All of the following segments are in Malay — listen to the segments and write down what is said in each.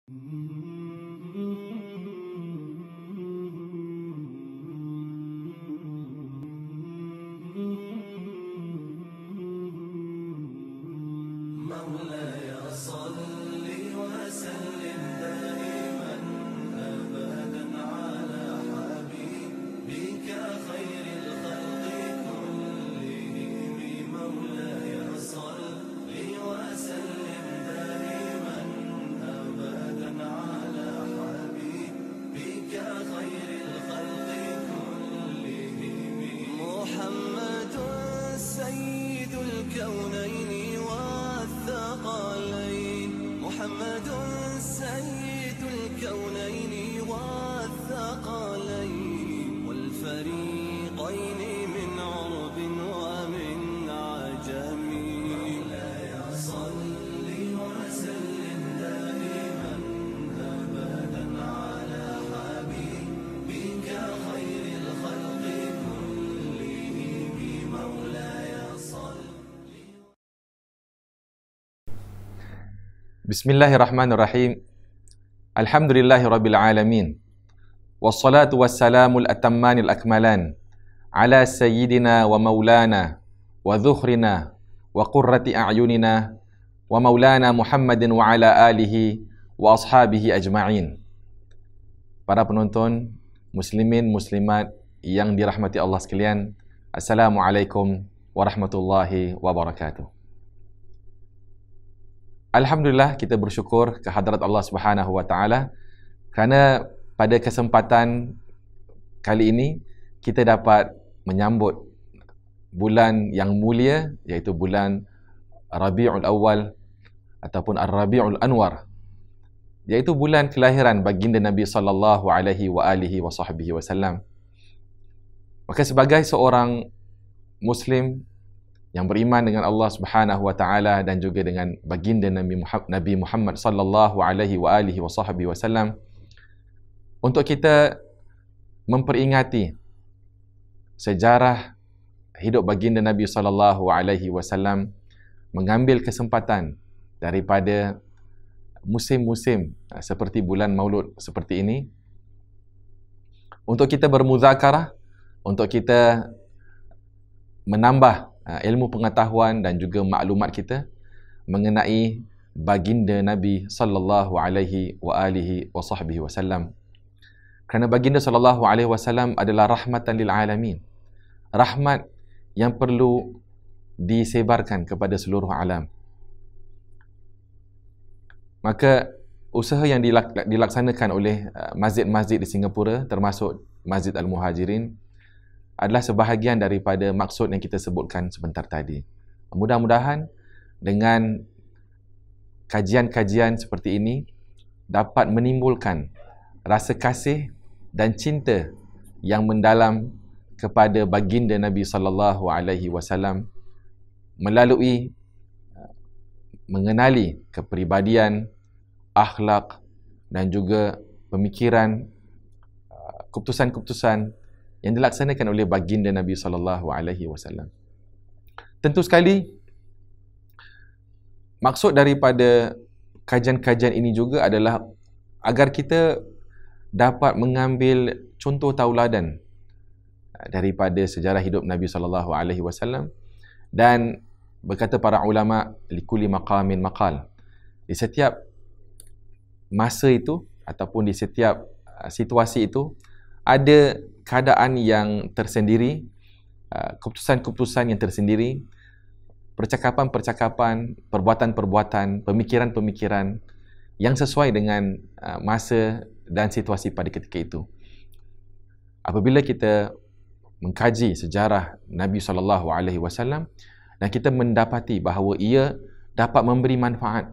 مولاي صل وسلم دائما أبدا على حبيبك خير الخلق كلهم. مولاي صل وسلم دائما أبدا على حبيبك خير الخلق كلهم. محمد سيد الكونين والثقلين، محمد سيد الكونين والثقلين والفريقين من عرب ومن عجم. مولاي صل وسلم دائما أبدا على حبيبك خير الخلق كلهم. مولاي صل. Bismillahirrahmanirrahim. Alhamdulillahirabbil alamin. Wassalatu wassalamul atammanil akmalan ala sayyidina wa maulana wa dhukhrina wa qurrati a'yunina wa maulana Muhammadin wa ala alihi wa ashabihi ajma'in. Para penonton, muslimin muslimat yang dirahmati Allah sekalian, Assalamualaikum warahmatullahi wabarakatuh. Alhamdulillah, kita bersyukur kehadrat Allah Subhanahu wa taala kerana pada kesempatan kali ini kita dapat menyambut bulan yang mulia, iaitu bulan Rabiul Awal ataupun Ar-Rabiul Anwar, iaitu bulan kelahiran baginda Nabi sallallahu alaihi wasallam. Maka sebagai seorang muslim yang beriman dengan Allah Subhanahu wa taala dan juga dengan baginda Nabi Muhammad sallallahu alaihi wasallam, untuk kita memperingati sejarah hidup baginda Nabi sallallahu alaihi wasallam, mengambil kesempatan daripada musim-musim seperti bulan Maulud seperti ini untuk kita bermuzakarah, untuk kita menambah ilmu pengetahuan dan juga maklumat kita mengenai baginda Nabi sallallahu alaihi wasallam. Kerana baginda sallallahu alaihi wasallam adalah rahmatan lil alamin. Rahmat yang perlu disebarkan kepada seluruh alam. Maka usaha yang dilaksanakan oleh masjid-masjid di Singapura, termasuk Masjid Al-Muhajirin, adalah sebahagian daripada maksud yang kita sebutkan sebentar tadi. Mudah-mudahan dengan kajian-kajian seperti ini dapat menimbulkan rasa kasih dan cinta yang mendalam kepada baginda Nabi sallallahu alaihi wasallam melalui mengenali kepribadian, akhlak dan juga pemikiran, keputusan-keputusan yang dilaksanakan oleh baginda Nabi sallallahu alaihi wasallam. Tentu sekali maksud daripada kajian-kajian ini juga adalah agar kita dapat mengambil contoh tauladan daripada sejarah hidup Nabi sallallahu alaihi wasallam, dan berkata para ulama, likulli maqamin maqal. Di setiap masa itu ataupun di setiap situasi itu ada keadaan yang tersendiri, keputusan-keputusan yang tersendiri, percakapan-percakapan, perbuatan-perbuatan, pemikiran-pemikiran yang sesuai dengan masa dan situasi pada ketika itu. Apabila kita mengkaji sejarah Nabi SAW dan kita mendapati bahawa ia dapat memberi manfaat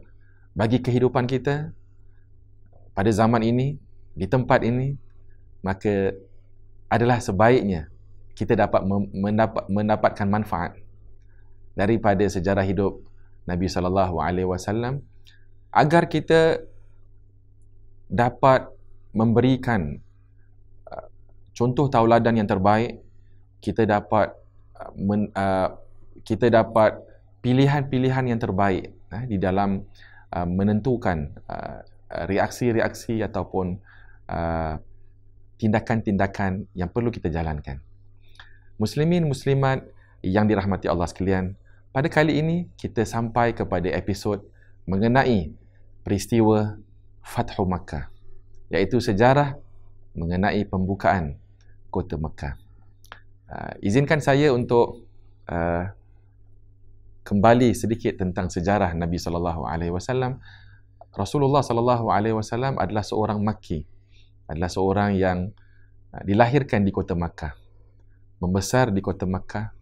bagi kehidupan kita pada zaman ini, di tempat ini, maka adalah sebaiknya kita dapat mendapatkan manfaat daripada sejarah hidup Nabi SAW agar kita dapat memberikan contoh tauladan yang terbaik. Kita dapat pilihan-pilihan yang terbaik di dalam menentukan reaksi-reaksi ataupun tindakan-tindakan yang perlu kita jalankan. Muslimin, muslimat yang dirahmati Allah sekalian, pada kali ini kita sampai kepada episod mengenai peristiwa Fathu Makkah, iaitu sejarah mengenai pembukaan kota Makkah. Izinkan saya untuk kembali sedikit tentang sejarah Nabi sallallahu alaihi wasallam. Rasulullah sallallahu alaihi wasallam adalah seorang Makki, adalah seorang yang dilahirkan di kota Makkah, membesar di kota Makkah,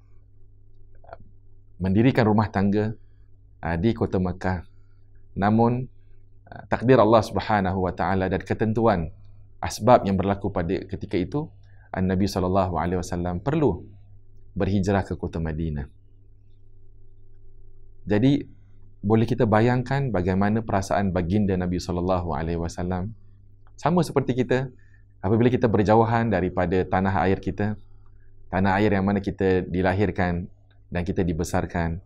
mendirikan rumah tangga di kota Makkah. Namun takdir Allah Subhanahu wa taala dan ketentuan asbab yang berlaku pada ketika itu, Nabi sallallahu alaihi wasallam perlu berhijrah ke kota Madinah. Jadi boleh kita bayangkan bagaimana perasaan baginda Nabi sallallahu alaihi wasallam, sama seperti kita apabila kita berjauhan daripada tanah air kita, tanah air yang mana kita dilahirkan dan kita dibesarkan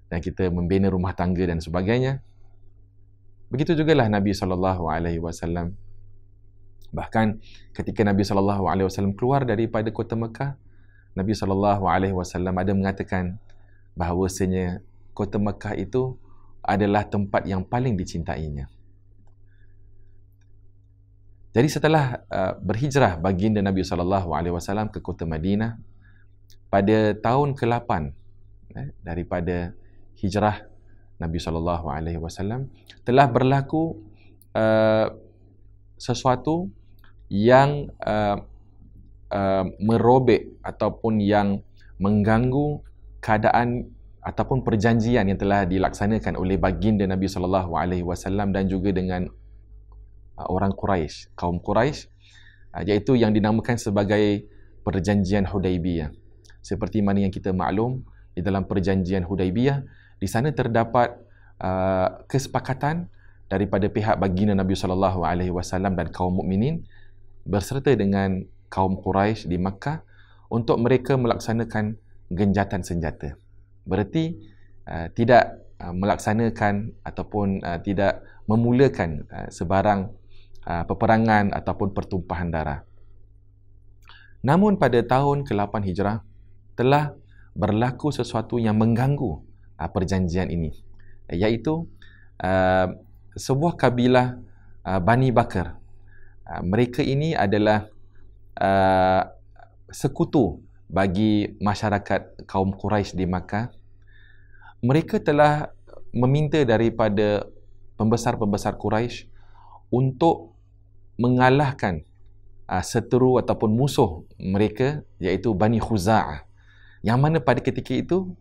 dan kita membina rumah tangga dan sebagainya. Begitu jugalah Nabi sallallahu alaihi wasallam. Bahkan ketika Nabi sallallahu alaihi wasallam keluar daripada kota Mekah, Nabi sallallahu alaihi wasallam ada mengatakan bahawasanya kota Mekah itu adalah tempat yang paling dicintainya. Jadi setelah berhijrah baginda Nabi sallallahu alaihi wasallam ke kota Madinah pada tahun ke-8 daripada hijrah Nabi sallallahu alaihi wasallam, telah berlaku sesuatu yang merobek ataupun yang mengganggu keadaan ataupun perjanjian yang telah dilaksanakan oleh baginda Nabi sallallahu alaihi wasallam dan juga dengan orang Quraisy, kaum Quraisy, iaitu yang dinamakan sebagai perjanjian Hudaibiyah. Seperti mana yang kita maklum, di dalam perjanjian Hudaibiyah, di sana terdapat kesepakatan daripada pihak baginda Nabi sallallahu alaihi wasallam dan kaum mukminin berserta dengan kaum Quraisy di Makkah untuk mereka melaksanakan genjatan senjata. Berarti tidak melaksanakan ataupun tidak memulakan sebarang peperangan ataupun pertumpahan darah. Namun pada tahun ke-8 Hijrah telah berlaku sesuatu yang mengganggu perjanjian ini, iaitu sebuah kabilah Bani Bakar. Mereka ini adalah sekutu bagi masyarakat kaum Quraisy di Makkah. Mereka telah meminta daripada pembesar-pembesar Quraisy untuk mengalahkan seteru ataupun musuh mereka, iaitu Bani Khuza'ah, yang mana pada ketika itu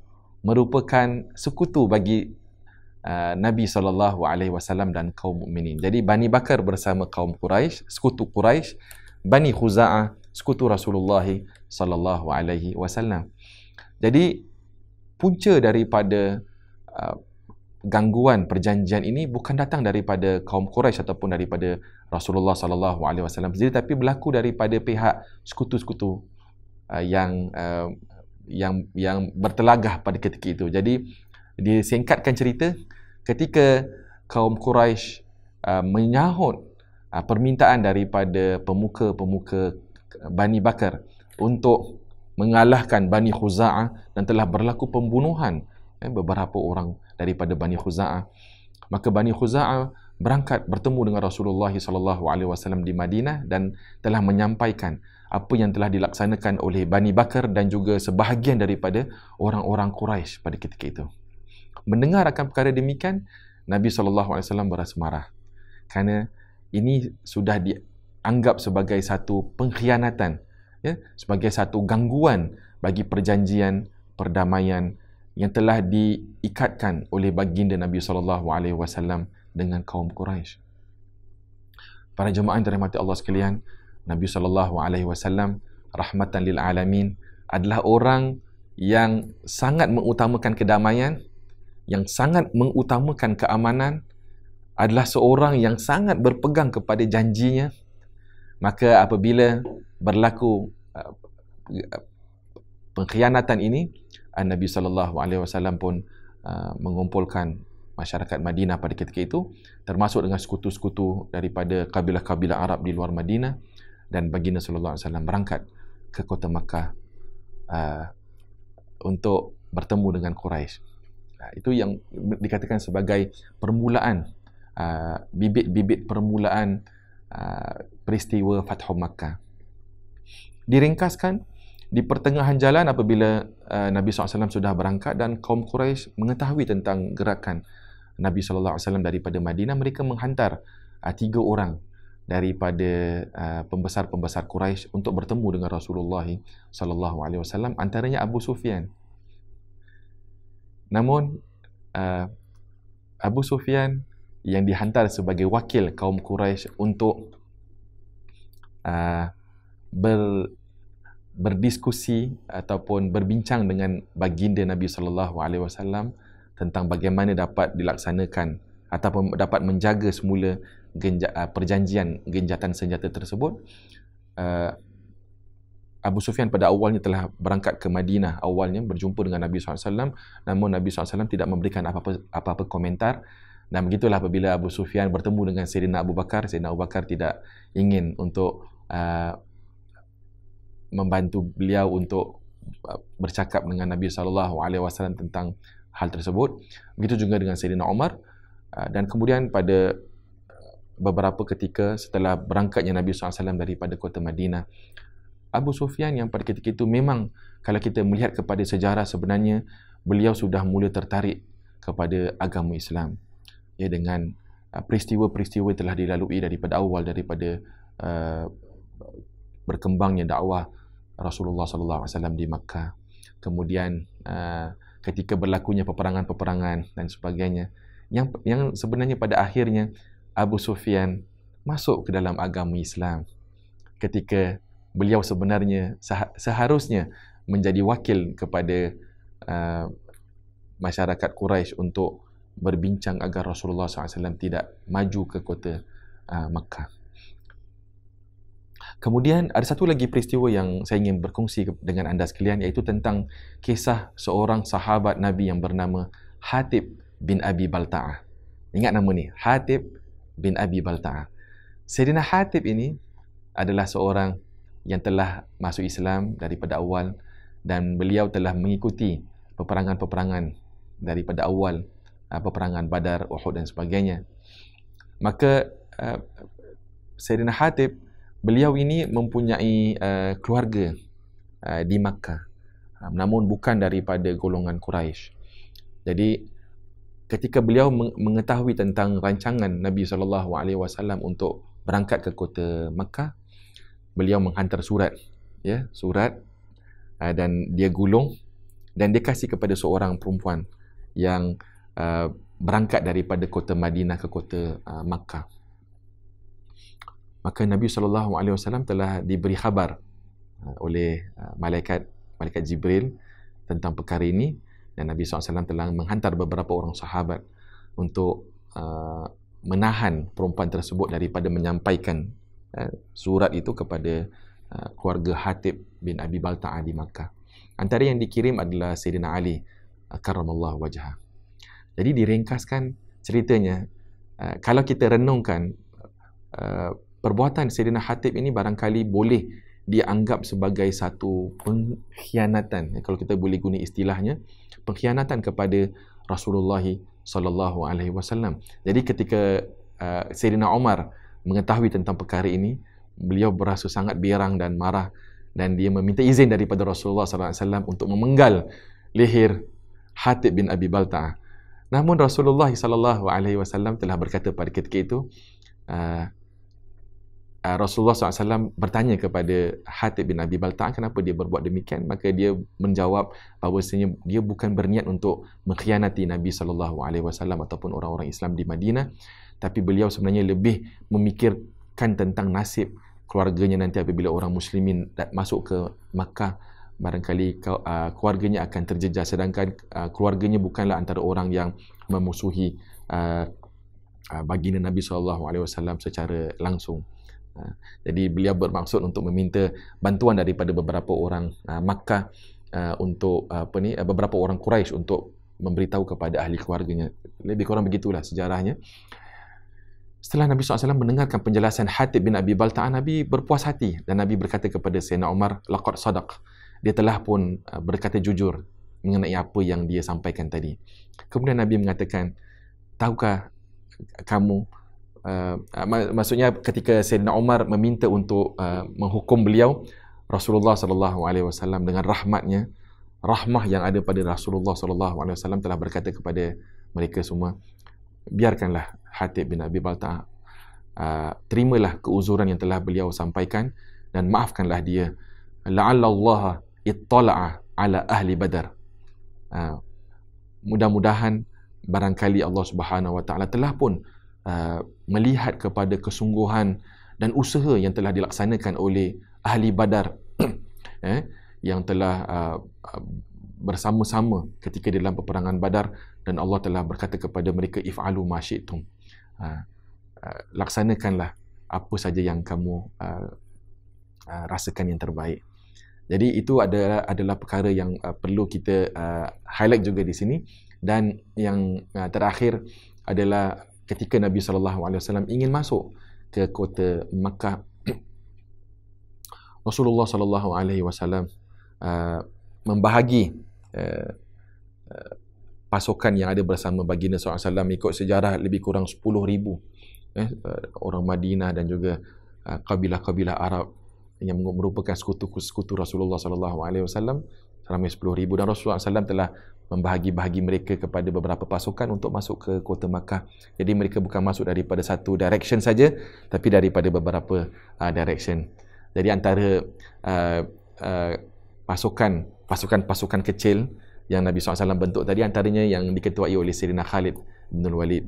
merupakan sekutu bagi Nabi SAW dan kaum mukminin. Jadi Bani Bakar bersama kaum Quraisy, sekutu Quraisy, Bani Khuza'ah, sekutu Rasulullah SAW. Jadi punca daripada gangguan perjanjian ini bukan datang daripada kaum Quraisy ataupun daripada Rasulullah SAW sendiri, tapi berlaku daripada pihak sekutu-sekutu yang bertelagah pada ketika itu. Jadi disingkatkan cerita, ketika kaum Quraisy menyahut permintaan daripada pemuka-pemuka Bani Bakar untuk mengalahkan Bani Khuza'ah dan telah berlaku pembunuhan beberapa orang daripada Bani Khuza'ah, maka Bani Khuza'ah berangkat bertemu dengan Rasulullah SAW di Madinah dan telah menyampaikan apa yang telah dilaksanakan oleh Bani Bakar dan juga sebahagian daripada orang-orang Quraisy pada ketika itu. Mendengar akan perkara demikian, Nabi SAW berasa marah kerana ini sudah dianggap sebagai satu pengkhianatan, sebagai satu gangguan bagi perjanjian perdamaian yang telah diikatkan oleh baginda Nabi SAW dengan kaum Quraisy. Para jemaah yang dirahmati Allah sekalian, Nabi SAW rahmatan lil alamin adalah orang yang sangat mengutamakan kedamaian, yang sangat mengutamakan keamanan, adalah seorang yang sangat berpegang kepada janjinya. Maka apabila berlaku pengkhianatan ini, Nabi SAW pun mengumpulkan masyarakat Madinah pada ketika itu, termasuk dengan sekutu-sekutu daripada kabilah-kabilah Arab di luar Madinah, dan baginda sallallahu alaihi wasallam berangkat ke kota Makkah untuk bertemu dengan Quraisy. Itu yang dikatakan sebagai permulaan, bibit-bibit permulaan peristiwa Fathu Makkah. Diringkaskan, di pertengahan jalan apabila Nabi SAW sudah berangkat dan kaum Quraisy mengetahui tentang gerakan Nabi SAW daripada Madinah, mereka menghantar 3 orang daripada pembesar-pembesar Quraisy untuk bertemu dengan Rasulullah SAW, antaranya Abu Sufyan. Namun Abu Sufyan yang dihantar sebagai wakil kaum Quraisy untuk berdiskusi ataupun berbincang dengan baginda Nabi SAW tentang bagaimana dapat dilaksanakan ataupun dapat menjaga semula perjanjian genjatan senjata tersebut. Abu Sufyan pada awalnya telah berangkat ke Madinah, awalnya berjumpa dengan Nabi SAW, namun Nabi SAW tidak memberikan apa-apa komentar. Dan begitulah apabila Abu Sufyan bertemu dengan Sayyidina Abu Bakar, Sayyidina Abu Bakar tidak ingin untuk membantu beliau untuk bercakap dengan Nabi SAW tentang hal tersebut. Begitu juga dengan Sayyidina Umar. Dan kemudian pada beberapa ketika setelah berangkatnya Nabi SAW daripada kota Madinah, Abu Sufyan yang pada ketika itu memang kalau kita melihat kepada sejarah, sebenarnya beliau sudah mula tertarik kepada agama Islam, ya, dengan peristiwa-peristiwa telah dilalui daripada awal, daripada berkembangnya dakwah Rasulullah SAW di Makkah, kemudian ketika berlakunya peperangan-peperangan dan sebagainya, yang sebenarnya pada akhirnya Abu Sufyan masuk ke dalam agama Islam ketika beliau sebenarnya seharusnya menjadi wakil kepada masyarakat Quraisy untuk berbincang agar Rasulullah SAW tidak maju ke kota Makkah. Kemudian ada satu lagi peristiwa yang saya ingin berkongsi dengan anda sekalian, iaitu tentang kisah seorang sahabat Nabi yang bernama Hatib bin Abi Balta'ah. Ingat nama ni, Hatib bin Abi Balta'ah. Sayyidina Hatib ini adalah seorang yang telah masuk Islam daripada awal, dan beliau telah mengikuti peperangan-peperangan daripada awal, peperangan Badar, Uhud dan sebagainya. Maka Sayyidina Hatib, beliau ini mempunyai keluarga di Makkah, namun bukan daripada golongan Quraisy. Jadi ketika beliau mengetahui tentang rancangan Nabi SAW untuk berangkat ke kota Makkah, beliau menghantar surat, ya, surat, dan dia gulung dan dia kasih kepada seorang perempuan yang berangkat daripada kota Madinah ke kota Makkah. Maka Nabi SAW telah diberi khabar oleh malaikat Jibril tentang perkara ini, dan Nabi SAW telah menghantar beberapa orang sahabat untuk menahan perempuan tersebut daripada menyampaikan surat itu kepada keluarga Hatib bin Abi Balta'ah di Makkah. Antara yang dikirim adalah Sayyidina Ali karramallahu wajhah. Jadi diringkaskan ceritanya, kalau kita renungkan, perbuatan Sayyidina Hatib ini barangkali boleh dianggap sebagai satu pengkhianatan, kalau kita boleh guna istilahnya, pengkhianatan kepada Rasulullah SAW. Jadi ketika Sayyidina Umar mengetahui tentang perkara ini, beliau berasa sangat berang dan marah, dan dia meminta izin daripada Rasulullah SAW untuk memenggal leher Hatib bin Abi Balta'ah. Namun Rasulullah SAW telah berkata pada ketika itu, Rasulullah SAW bertanya kepada Hatib bin Abi Balta'ah kenapa dia berbuat demikian, maka dia menjawab bahawasanya dia bukan berniat untuk mengkhianati Nabi SAW ataupun orang-orang Islam di Madinah, tapi beliau sebenarnya lebih memikirkan tentang nasib keluarganya nanti apabila orang muslimin masuk ke Makkah. Barangkali keluarganya akan terjejas, sedangkan keluarganya bukanlah antara orang yang memusuhi baginda Nabi SAW secara langsung. Jadi beliau bermaksud untuk meminta bantuan daripada beberapa orang Makkah untuk beberapa orang Quraisy untuk memberitahu kepada ahli keluarganya. Lebih kurang begitulah sejarahnya. Setelah Nabi SAW mendengarkan penjelasan Hatib bin Abi Balta'ah, Nabi berpuas hati dan Nabi berkata kepada Sayyidina Umar, laqad sadaq. Dia telah pun berkata jujur mengenai apa yang dia sampaikan tadi. Kemudian Nabi mengatakan, tahukah kamu, maksudnya ketika Sayyidina Umar meminta untuk menghukum beliau, Rasulullah SAW dengan rahmatnya, rahmah yang ada pada Rasulullah SAW telah berkata kepada mereka semua, biarkanlah Hatib bin Abi Balta'ah, terimalah keuzuran yang telah beliau sampaikan dan maafkanlah dia. La'allallaha ittala'a ala ahli Badar. Mudah-mudahan barangkali Allah Subhanahu wa taala telah pun melihat kepada kesungguhan dan usaha yang telah dilaksanakan oleh ahli Badar yang telah bersama-sama ketika dalam peperangan Badar, dan Allah telah berkata kepada mereka, if'alu ma syi'tum, laksanakanlah apa saja yang kamu rasakan yang terbaik. Jadi itu adalah perkara yang perlu kita highlight juga di sini. Dan yang terakhir adalah ketika Nabi SAW ingin masuk ke kota Makkah, Rasulullah SAW membahagi pasukan yang ada bersama baginda SAW. Ikut sejarah lebih kurang 10,000 orang Madinah dan juga kabilah-kabilah Arab yang merupakan sekutu Rasulullah SAW, ramai 10,000, dan Rasulullah SAW telah membahagi-bahagi mereka kepada beberapa pasukan untuk masuk ke kota Makkah. Jadi mereka bukan masuk daripada satu direction saja, tapi daripada beberapa direction. Jadi antara pasukan kecil yang Nabi SAW bentuk tadi, antaranya yang diketuai oleh Sayyidina Khalid bin Walid.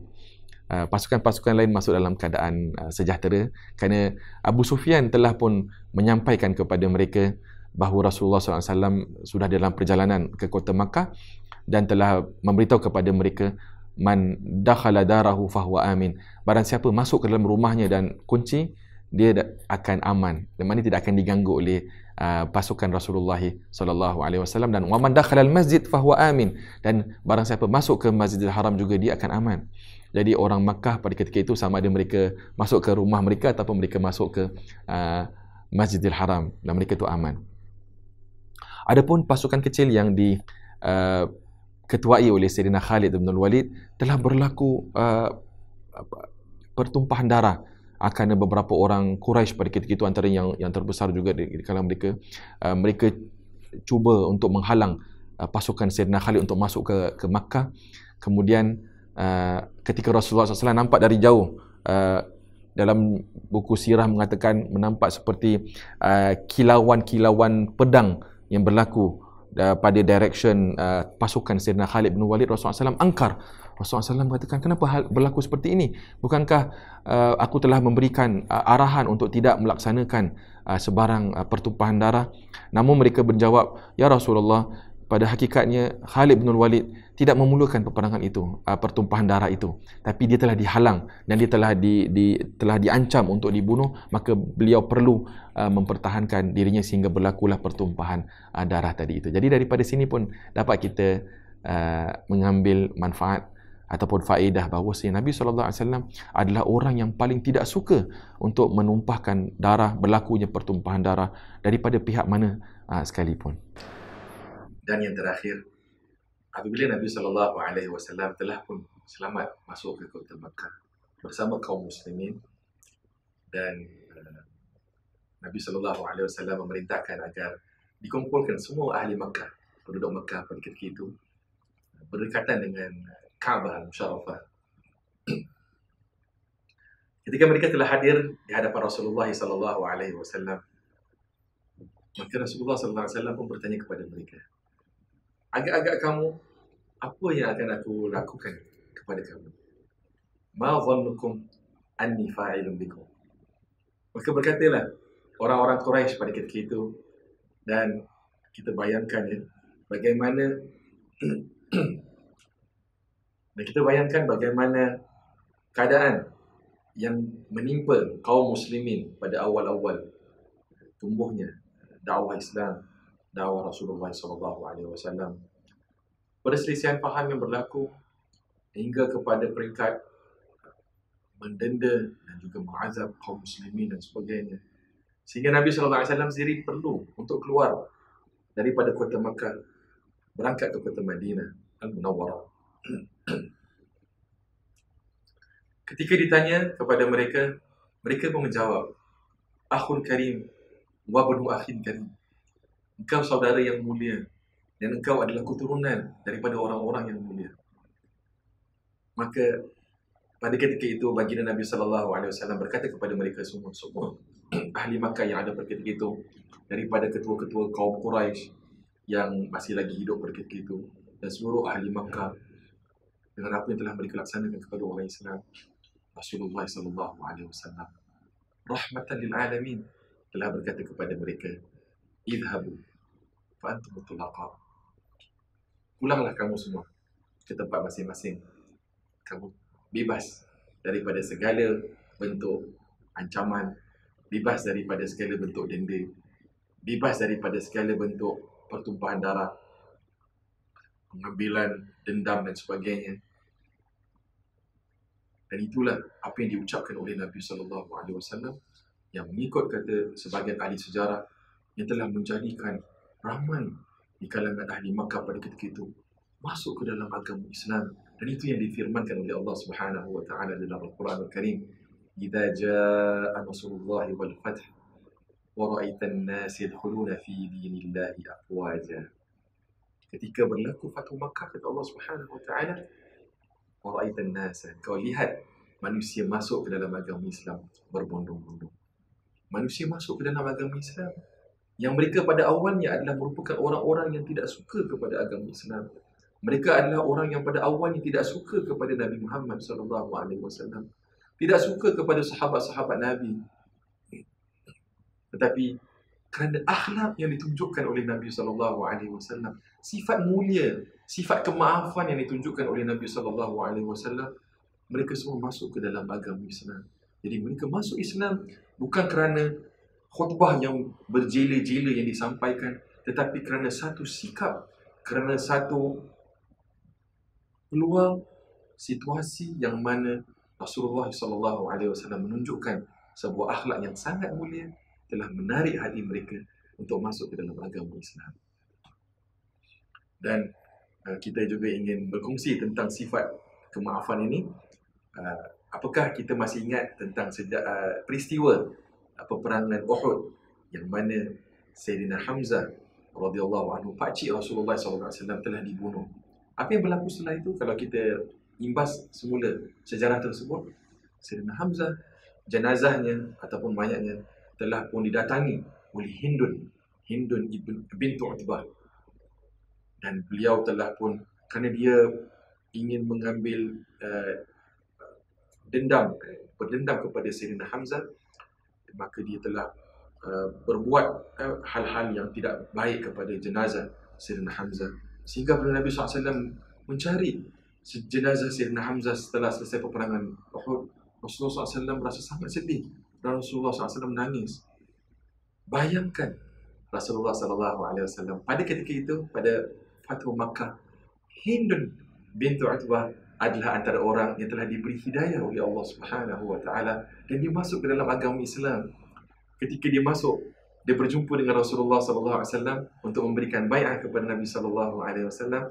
Pasukan-pasukan lain masuk dalam keadaan sejahtera kerana Abu Sufyan telah pun menyampaikan kepada mereka bahawa Rasulullah SAW sudah dalam perjalanan ke kota Makkah dan telah memberitahu kepada mereka, man dakhala darahu fahuwa amin. Barang siapa masuk ke dalam rumahnya dan kunci, dia akan aman, dan mana tidak akan diganggu oleh pasukan Rasulullah SAW. Dan waman dakhala al-masjid fahuwa amin, dan barang siapa masuk ke Masjidil Haram juga dia akan aman. Jadi orang Makkah pada ketika itu, sama ada mereka masuk ke rumah mereka ataupun mereka masuk ke Masjidil Haram, dan mereka itu aman. Adapun pasukan kecil yang diketuai oleh Sayyidina Khalid bin Walid, telah berlaku pertumpahan darah kerana beberapa orang Quraisy pada ketika itu, antara yang terbesar juga di kalangan mereka. Mereka cuba untuk menghalang pasukan Sayyidina Khalid untuk masuk ke Makkah. Kemudian ketika Rasulullah SAW nampak dari jauh, dalam buku sirah mengatakan menampak seperti kilauan-kilauan pedang yang berlaku pada direction pasukan Sayyidina Khalid bin Walid. Rasulullah SAW angkar. Rasulullah SAW mengatakan, kenapa berlaku seperti ini? Bukankah aku telah memberikan arahan untuk tidak melaksanakan sebarang pertumpahan darah? Namun mereka menjawab, ya Rasulullah, pada hakikatnya Khalid bin Walid tidak memulakan peperangan itu, pertumpahan darah itu, tapi dia telah dihalang dan dia telah diancam untuk dibunuh, maka beliau perlu mempertahankan dirinya sehingga berlakulah pertumpahan darah tadi itu. Jadi daripada sini pun dapat kita mengambil manfaat ataupun faedah bahawa Nabi SAW adalah orang yang paling tidak suka untuk menumpahkan darah, berlakunya pertumpahan darah daripada pihak mana sekalipun. Dan yang terakhir, apabila Nabi SAW telah pun selamat masuk ke kota Makkah bersama kaum muslimin, dan Nabi SAW memerintahkan agar dikumpulkan semua ahli Makkah, penduduk Makkah pada ketika itu, berdekatan dengan Kaabah al-Musharrafah. Ketika mereka telah hadir di hadapan Rasulullah SAW, maka Rasulullah SAW pun bertanya kepada mereka, agak-agak kamu, apa yang akan aku lakukan kepada kamu? Ma dhannukum anni fa'ilun bikum. Maka berkatalah orang-orang Quraisy pada ketika itu, dan kita bayangkan bagaimana keadaan yang menimpa kaum muslimin pada awal-awal tumbuhnya dakwah Islam, dakwah Rasulullah SAW. perselisihan faham yang berlaku hingga kepada peringkat mendenda dan juga mengazab kaum muslimin dan sebagainya. Sehingga Nabi SAW sendiri perlu untuk keluar daripada kota Makkah, berangkat ke kota Madinah Al-Munawwarah. Ketika ditanya kepada mereka, mereka pun menjawab, Akhun Karim wa banu akhin karim. Engkau saudara yang mulia dan engkau adalah keturunan daripada orang-orang yang mulia. Maka pada ketika itu baginda Nabi SAW berkata kepada mereka semua ahli Makkah yang ada pada ketika itu, daripada ketua-ketua kaum Quraisy yang masih lagi hidup pada ketika itu, dan seluruh ahli Makkah dengan apa yang telah mereka laksanakan kepada orang Islam, Rasulullah SAW rahmatan lil alamin telah berkata kepada mereka, idhabu fa antum tulaqa. Pulanglah kamu semua ke tempat masing-masing. Kamu bebas daripada segala bentuk ancaman, bebas daripada segala bentuk denda, bebas daripada segala bentuk pertumpahan darah, pengambilan dendam dan sebagainya. Dan itulah apa yang diucapkan oleh Nabi SAW yang mengikut kata sebagian ahli sejarah yang telah menjadikan ramai di kalangan ahli Makkah pada ketika itu masuk ke dalam agama Islam. Dan itu yang difirmankan oleh Allah Subhanahu wa taala dalam Al-Quran Al-Karim, "Idza jaa nasrullahi wal fath wa ra'aitan nas yadkhuluna fi dinillahi afwaja." Ketika berlaku Fathu Makkah, kata Allah Subhanahu wa taala, wa ra'aitan nas, kau lihat manusia masuk ke dalam agama Islam berbondong-bondong. Manusia masuk ke dalam agama Islam yang mereka pada awalnya adalah merupakan orang-orang yang tidak suka kepada agama Islam. Mereka adalah orang yang pada awalnya tidak suka kepada Nabi Muhammad SAW, tidak suka kepada sahabat-sahabat Nabi. Tetapi kerana akhlak yang ditunjukkan oleh Nabi SAW, sifat mulia, sifat kemaafan yang ditunjukkan oleh Nabi SAW, mereka semua masuk ke dalam agama Islam. Jadi mereka masuk Islam bukan kerana khutbah yang berjela-jela yang disampaikan, tetapi kerana satu sikap, kerana satu peluang situasi yang mana Rasulullah SAW menunjukkan sebuah akhlak yang sangat mulia telah menarik hati mereka untuk masuk ke dalam agama Islam. Dan kita juga ingin berkongsi tentang sifat kemaafan ini. Apakah kita masih ingat tentang peristiwa peperangan Uhud yang mana Sayyidina Hamzah radhiyallahu anhu, pakcik Rasulullah SAW, telah dibunuh? Apa yang berlaku setelah itu? Kalau kita imbas semula sejarah tersebut, Sayyidina Hamzah, jenazahnya ataupun mayatnya telah pun didatangi oleh Hindun bintu Utbah, dan beliau telah pun, kerana dia ingin mengambil berdendam kepada Sayyidina Hamzah, maka dia telah berbuat hal-hal yang tidak baik kepada jenazah Sayyidina Hamzah, sehingga bila Nabi SAW mencari jenazah Sayyidina Hamzah setelah selesai peperangan Uhud, Rasulullah SAW merasa sangat sedih dan Rasulullah SAW menangis. Bayangkan Rasulullah SAW pada ketika itu, pada Fathu Makkah, Hindun bintu Utbah adalah antara orang yang telah diberi hidayah oleh Allah Subhanahu wa taala, dan dia masuk ke dalam agama Islam. Ketika dia masuk, dia berjumpa dengan Rasulullah SAW untuk memberikan bai'ah kepada Nabi SAW.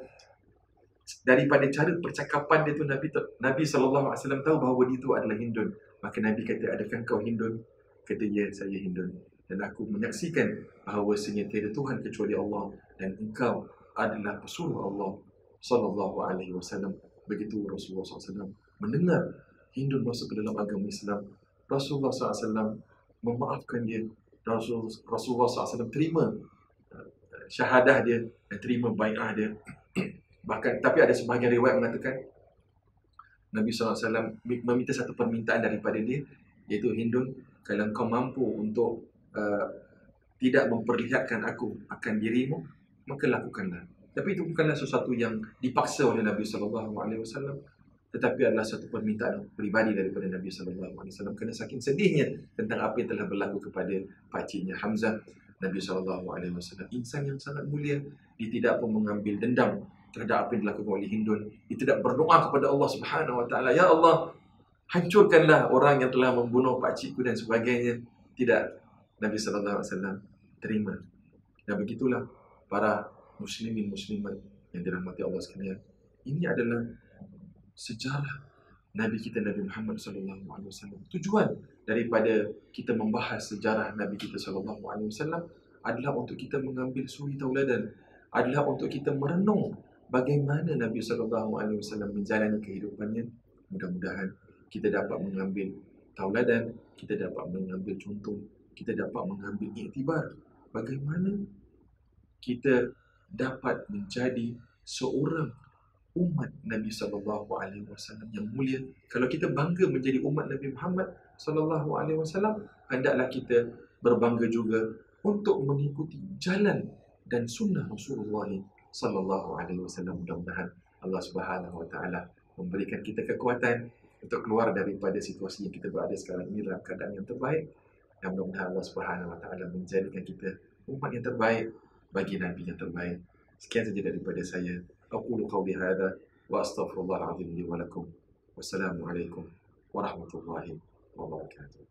Daripada cara percakapan dia tu, Nabi SAW tahu bahawa dia itu adalah Hindun. Maka Nabi kata, adakah kau Hindun? Kata, ya, saya Hindun. Dan aku menyaksikan bahawasanya tiada Tuhan kecuali Allah, dan engkau adalah pesuruh Allah SAW. Begitu Rasulullah SAW mendengar Hindun masuk ke dalam agama Islam, Rasulullah SAW memaafkan dia. Rasulullah SAW terima syahadah dia dan terima bai'ah dia. Bahkan, tapi ada sebahagian riwayat mengatakan Nabi SAW meminta satu permintaan daripada dia, iaitu, Hindun, kalau kau mampu untuk tidak memperlihatkan aku akan dirimu, maka lakukanlah. Tapi itu bukanlah sesuatu yang dipaksa oleh Nabi SAW, tetapi adalah satu permintaan peribadi daripada Nabi SAW, kerana saking sedihnya tentang apa yang telah berlaku kepada pakciknya Hamzah. Nabi SAW, insan yang sangat mulia, dia tidak pun mengambil dendam terhadap apa yang dilakukan oleh Hindun. Dia tidak berdoa kepada Allah Subhanahu Wa Taala, ya Allah, hancurkanlah orang yang telah membunuh pakcikku dan sebagainya. Tidak. Nabi sallallahu alaihi wasallam terima. Dan begitulah para muslimin muslimat yang dirahmati Allah sekalian. Ini adalah sejarah Nabi kita, Nabi Muhammad sallallahu alaihi wasallam. Tujuan daripada kita membahas sejarah Nabi kita sallallahu alaihi wasallam adalah untuk kita mengambil suri tauladan, adalah untuk kita merenung bagaimana Nabi sallallahu alaihi wasallam menjalani kehidupannya. Mudah-mudahan kita dapat mengambil tauladan, kita dapat mengambil contoh, kita dapat mengambil iktibar bagaimana kita dapat menjadi seorang umat Nabi sallallahu alaihi wasallam yang mulia. Kalau kita bangga menjadi umat Nabi Muhammad sallallahu alaihi wasallam, hendaklah kita berbangga juga untuk mengikuti jalan dan sunnah Rasulullah sallallahu alaihi wasallam. Mudah-mudahan Allah Subhanahu wa taala memberikan kita kekuatan untuk keluar daripada situasi yang kita berada sekarang ini dalam keadaan yang terbaik. Dan mudah-mudahan Allah Subhanahu wa taala menjadikan kita umat yang terbaik bagi Nabi yang terbaik. Sekian saja daripada saya. Aqulu qawli hadha wa astaghfirullahal azim li wa lakum. Wassalamualaikum warahmatullahi wabarakatuh.